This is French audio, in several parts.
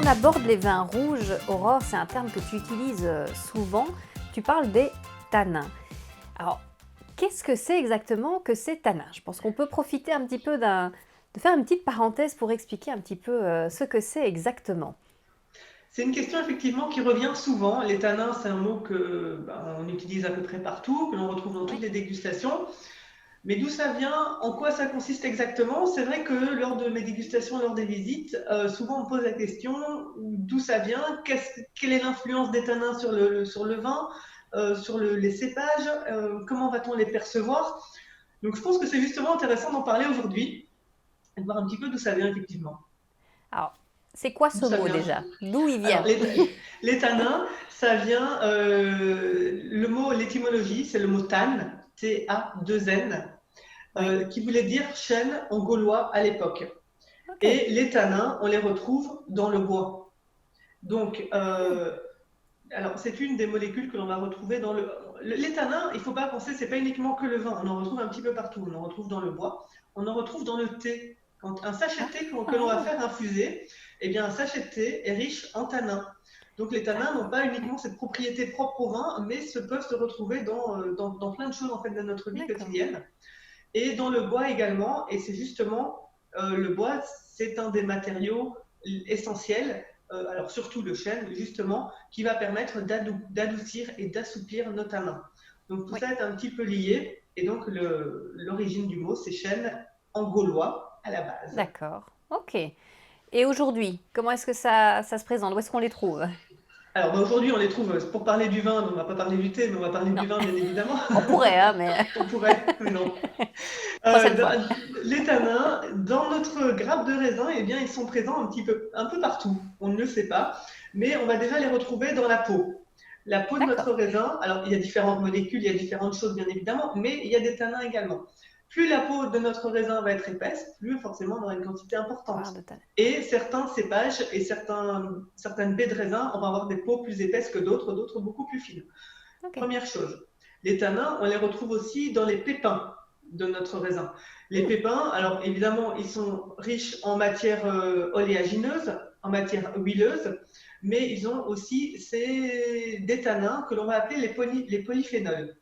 on aborde les vins rouges, Aurore, c'est un terme que tu utilises souvent, tu parles des tanins. Alors, qu'est-ce que c'est exactement que ces tanins? Je pense qu'on peut profiter un petit peu de faire une petite parenthèse pour expliquer un petit peu ce que c'est exactement. C'est une question effectivement qui revient souvent. Les tanins, c'est un mot que on utilise à peu près partout, que l'on retrouve dans toutes Oui, les dégustations. Mais d'où ça vient, en quoi ça consiste exactement? C'est vrai que lors de mes dégustations, lors des visites, souvent on me pose la question d'où ça vient, quelle est l'influence des tanins sur le vin, les cépages, comment va-t-on les percevoir? Donc je pense que c'est justement intéressant d'en parler aujourd'hui et de voir un petit peu d'où ça vient effectivement. alors, c'est quoi D'où ce ça mot vient? déjà? D'où il Alors, vient? les tanins, ça vient, le mot, l'étymologie, c'est le mot tan, T-A-2-N, Oui, qui voulait dire chêne en gaulois à l'époque. ok. Et les tanins, on les retrouve dans le bois. Donc, Hmm, alors c'est une des molécules que l'on va retrouver dans les tanins, il ne faut pas penser, c'est pas uniquement que le vin, on en retrouve un petit peu partout. On en retrouve dans le bois, on en retrouve dans le thé. Quand un sachet de thé que l'on va ah, faire infuser, eh bien un sachet de thé est riche en tanins. Donc les tanins n'ont d'accord. pas Oui, uniquement cette propriété propre au vin, mais peuvent se retrouver dans plein de choses en fait de notre vie d'accord. quotidienne. Et dans le bois également, et c'est justement le bois, c'est un des matériaux essentiels, alors surtout le chêne, justement, qui va permettre d'adoucir et d'assouplir nos tanins. Donc tout Oui, ça est un petit peu lié, et donc l'origine du mot, c'est chêne en gaulois à la base. d'accord. Ok. Et aujourd'hui, comment est-ce que ça se présente? Où est-ce qu'on les trouve? Alors bah, aujourd'hui, on les trouve, pour parler du vin, on ne va pas parler du thé, mais on va parler Non, du vin, bien évidemment. on pourrait, hein, mais On pourrait, mais non. prochaine fois. Les tanins, dans notre grappe de raisin, eh bien, ils sont présents un peu partout. On ne le sait pas, mais on va déjà les retrouver dans la peau. La peau de notre D'accord. raisin, alors il y a différentes molécules, il y a différentes choses bien évidemment, mais il y a des tanins également. Plus la peau de notre raisin va être épaisse, plus forcément on aura une quantité On va avoir importante. de talent. Et certains cépages et certaines baies de raisin, on va avoir des peaux plus épaisses que d'autres, d'autres beaucoup plus fines. Ok. Première chose. Les tanins, on les retrouve aussi dans les pépins de notre raisin. Les Hmm, pépins, alors évidemment, ils sont riches en matière oléagineuse, en matière huileuse, mais ils ont aussi des tanins que l'on va appeler les polyphénols.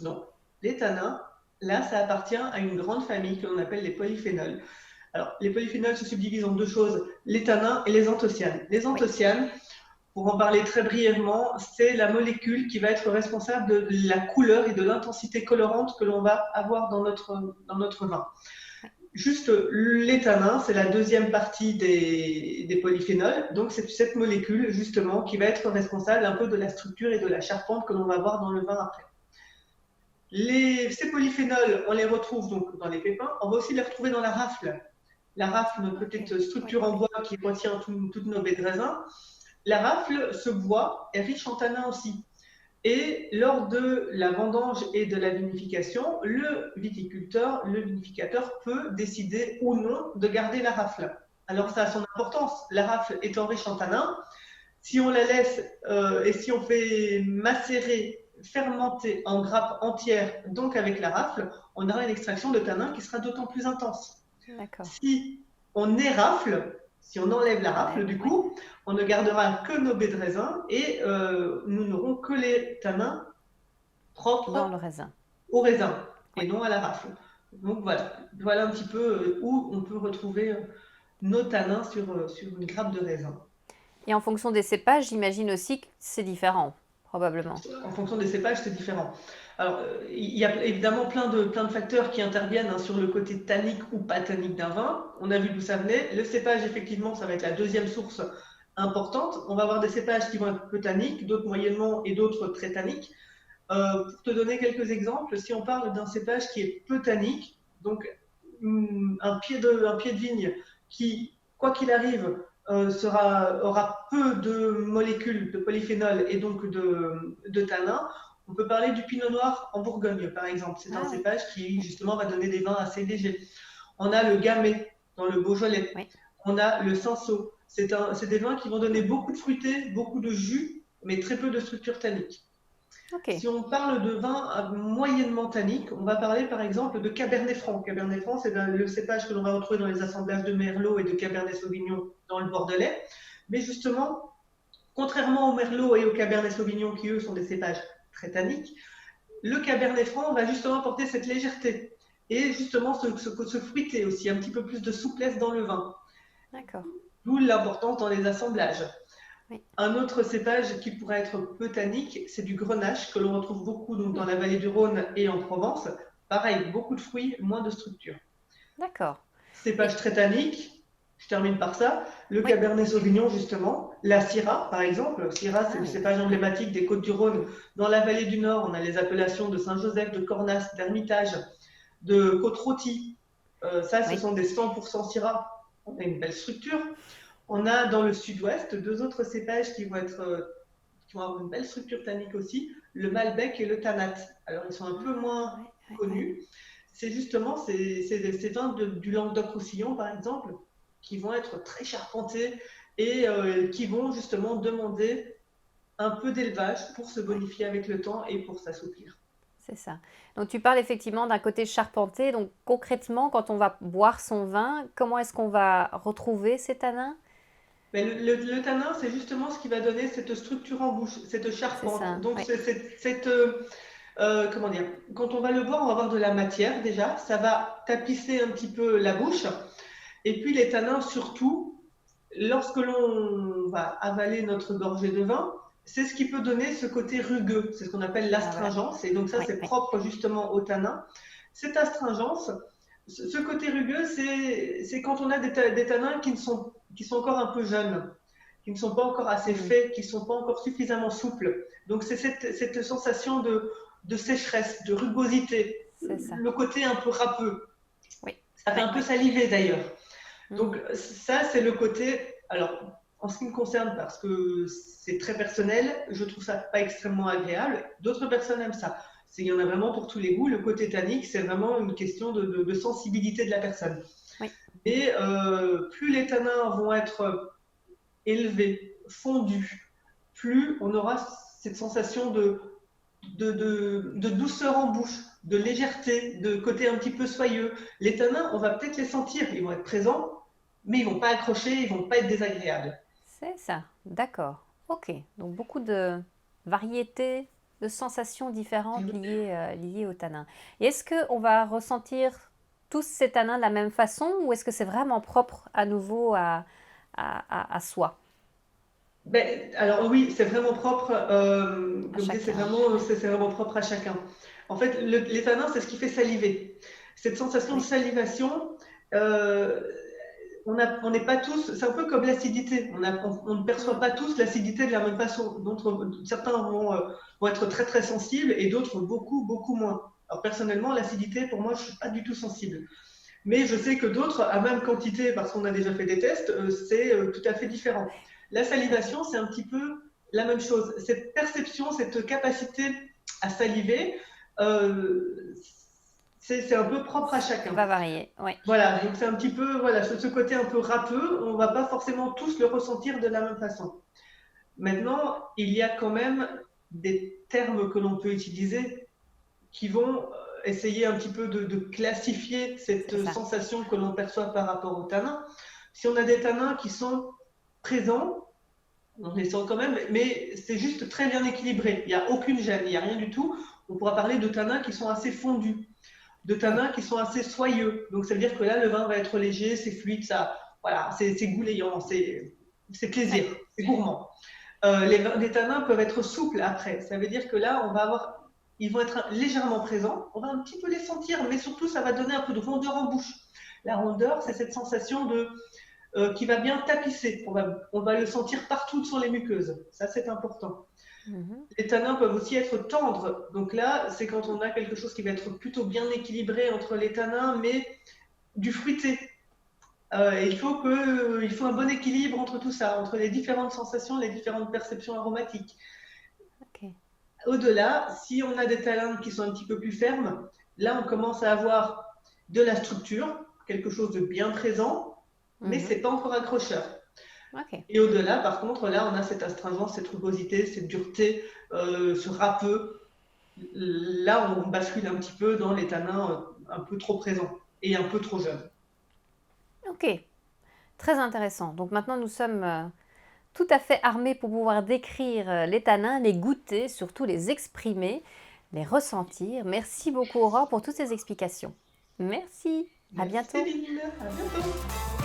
Donc, les tanins, là, ça appartient à une grande famille que l'on appelle les polyphénols. Alors, les polyphénols se subdivisent en deux choses, les tanins et les anthocyanes. Les oui. anthocyanes, pour en parler très brièvement, c'est la molécule qui va être responsable de la couleur et de l'intensité colorante que l'on va avoir dans notre vin. Ouais. Juste les tanins, c'est la deuxième partie des polyphénols. Donc, c'est cette molécule, justement, qui va être responsable un peu de la structure et de la charpente que l'on va avoir dans le vin après. Ces polyphénols, on les retrouve donc dans les pépins. On va aussi les retrouver dans la rafle. La rafle, notre Ok. petite Oui. structure en bois qui contient toutes nos baies de raisin. La rafle, ce bois, est riche en tanins aussi. Et lors de la vendange et de la vinification, le vinificateur peut décider ou non de garder la rafle. Alors ça a D'accord. son importance. La rafle étant riche en tanins, si on la laisse et si on fait macérer, fermenter en grappe entière, donc avec la rafle, on aura une extraction de tanins qui sera d'autant plus intense. D'accord. Si on érafle, si on enlève la On rafle, enlève. du Oui. coup, on ne gardera que nos baies de raisin et nous n'aurons que les tanins Dans propres le raisin. au raisin Oui. et non à la rafle. Donc voilà un petit peu où on peut retrouver nos tanins sur une grappe de raisin. Et en fonction des cépages, j'imagine aussi que c'est différent, probablement. En fonction des cépages, c'est différent. Alors, il y a évidemment plein de facteurs qui interviennent sur le côté tannique ou pas tannique d'un vin. On a vu d'où ça venait. Le cépage, effectivement, ça va être la deuxième source importante. On va avoir des cépages qui vont être peu tanniques, d'autres moyennement et d'autres très tanniques. Pour te donner quelques exemples, si on parle d'un cépage qui est peu tannique, donc un pied de vigne qui, quoi qu'il arrive, aura peu de molécules de polyphénol et donc de tanins, on peut parler du pinot noir en Bourgogne, par exemple. C'est un Ah oui. cépage qui, justement, va donner des vins assez légers. On a le gamay dans le Beaujolais. Oui. On a le cinsault. C'est des vins qui vont donner beaucoup de fruité, beaucoup de jus, mais très peu de structure tannique. Ok. Si on parle de vin moyennement tannique, on va parler par exemple de Cabernet Franc. Cabernet Franc, c'est le cépage que l'on va retrouver dans les assemblages de Merlot et de Cabernet Sauvignon dans le Bordelais. Mais justement, contrairement au Merlot et au Cabernet Sauvignon, qui eux sont des cépages très tanniques, le Cabernet Franc va justement apporter cette légèreté et justement ce fruité aussi, un petit peu plus de souplesse dans le vin. D'accord. D'où l'importance dans les assemblages. Oui. Un autre cépage qui pourrait être peu tannique, c'est du grenache que l'on retrouve beaucoup donc, dans Hmm. la vallée du Rhône et en Provence. Pareil, beaucoup de fruits, moins de structure. D'accord. Cépage Et très tannique, je termine par ça. Le oui. Cabernet Sauvignon, justement. La Syrah, par exemple. Syrah, c'est Ah le oui. cépage Oui. emblématique des Côtes-du-Rhône. Dans la vallée du Nord, on a les appellations de Saint-Joseph, de Cornas, d'Hermitage, de Côte-Rôtie. Ça, ce Oui. sont des 100% Syrah. On a une belle structure. On a dans le sud-ouest deux autres cépages qui vont avoir une belle structure tannique aussi, le Malbec et le Tanat. Alors, ils sont un peu Ah moins oui. Oui. Oui. connus. C'est justement ces vins du Languedoc-Roussillon, par exemple, qui vont être très charpentés et qui vont justement demander un peu d'élevage pour se Oui. bonifier avec le temps et pour s'assouplir. C'est ça. Donc tu parles effectivement d'un côté charpenté. Donc concrètement, quand on va boire son vin, comment est-ce qu'on va retrouver ces tanins? Mais le tanin, c'est justement ce qui va donner cette structure en bouche, cette C'est charpente. ça. Donc, Oui. comment dire, quand on va le boire, on va avoir de la matière déjà, ça va tapisser un petit peu la bouche. Et puis les tanins, surtout, lorsque l'on va avaler notre gorgée de vin, c'est ce qui peut donner ce côté rugueux. C'est ce qu'on appelle Ah voilà. l'astringence. Et donc ça, Oui. c'est Oui. propre justement au tanin. Cette astringence, ce côté rugueux, c'est quand on a des tanins qui sont encore un peu jeunes, qui ne sont pas encore assez Hmm. faits, qui ne sont pas encore suffisamment souples. Donc c'est cette sensation de sécheresse, de rugosité, C'est ça. le côté un peu râpeux. Oui. Ça fait Oui. un peu Oui. saliver d'ailleurs. Donc Mhm. ça, c'est le côté. Alors, en ce qui me concerne, parce que c'est très personnel, je trouve ça pas extrêmement agréable. D'autres personnes aiment ça. Il y en a vraiment pour tous les goûts. Le côté tannique, c'est vraiment une question de sensibilité de la personne. Oui. Et plus les tanins vont être élevés, fondus, plus on aura cette sensation de douceur en bouche, de légèreté, de côté un petit peu soyeux. Les tanins, on va peut-être les sentir, ils vont être présents, mais ils vont pas accrocher, ils vont pas être désagréables. C'est ça. D'accord. Ok. Donc beaucoup de variétés, de sensations différentes liées au tanin. Et est-ce qu'on va ressentir tous ces tanins de la même façon ou est-ce que c'est vraiment propre à nouveau à soi, Ben, alors oui, c'est vraiment propre, à comme je dis, chacun? Oui. c'est vraiment propre à chacun. En fait, les tanins, c'est ce qui fait saliver. Cette sensation de Oui. salivation, euh, on n'est pas tous, c'est un peu comme l'acidité, on ne perçoit Mm. pas tous l'acidité de la même façon. Certains vont être très très sensibles et d'autres beaucoup beaucoup moins. Alors personnellement, l'acidité, pour moi, je suis pas du tout sensible. Mais je sais que d'autres, à même quantité, parce qu'on a déjà fait des tests, c'est tout à fait différent. La salivation, c'est un petit peu la même chose. Cette perception, cette capacité à saliver, euh, c'est un peu propre à Ça chacun. va varier. Oui. Voilà, donc c'est un petit peu, voilà, ce côté un peu râpeux, on ne va pas forcément tous le ressentir de la même façon. Maintenant, il y a quand même des termes que l'on peut utiliser qui vont essayer un petit peu de classifier C'est cette ça. sensation que l'on perçoit par rapport aux tanins. Si on a des tanins qui sont présents, on les sent quand même, mais c'est juste très bien équilibré. Il n'y a aucune gêne, il n'y a rien du tout. On pourra parler de tanins qui sont assez fondus, de Oui. tanins qui sont assez soyeux. Donc ça veut dire que là, le vin va être léger, c'est fluide, ça, voilà, c'est goulayant, c'est Oui. plaisir, c'est gourmand. Les tanins peuvent être souples après. Ça veut dire que là, ils vont être légèrement présents. On va un petit peu les sentir, mais surtout, ça va donner un peu de rondeur en bouche. La rondeur, c'est Oui. cette sensation qui va bien tapisser. On va le sentir partout sur les muqueuses. Ça, c'est important. Mhm. Les tanins peuvent aussi être tendres. Donc là, c'est quand on a quelque chose qui va être plutôt bien équilibré entre les tanins, mais du fruité. Il faut un bon équilibre entre tout ça, entre les différentes sensations, les différentes perceptions aromatiques. Ok. Au-delà, si on a des tanins qui sont un petit peu plus fermes, là, on commence à avoir de la structure, quelque chose de bien présent, mais Mhm. c'est pas encore accrocheur. Ok. Et au-delà, par contre, là, on a cette astringence, cette rugosité, cette dureté, ce râpeux. Là, on bascule un petit peu dans les tanins un peu trop présents et un peu trop jeunes. Ok. Très intéressant. Donc maintenant, nous sommes tout à fait armés pour pouvoir décrire les tanins, les goûter, surtout les exprimer, les ressentir. Merci beaucoup Aurore pour toutes ces explications. Merci, à Merci bientôt. Céline, à bientôt.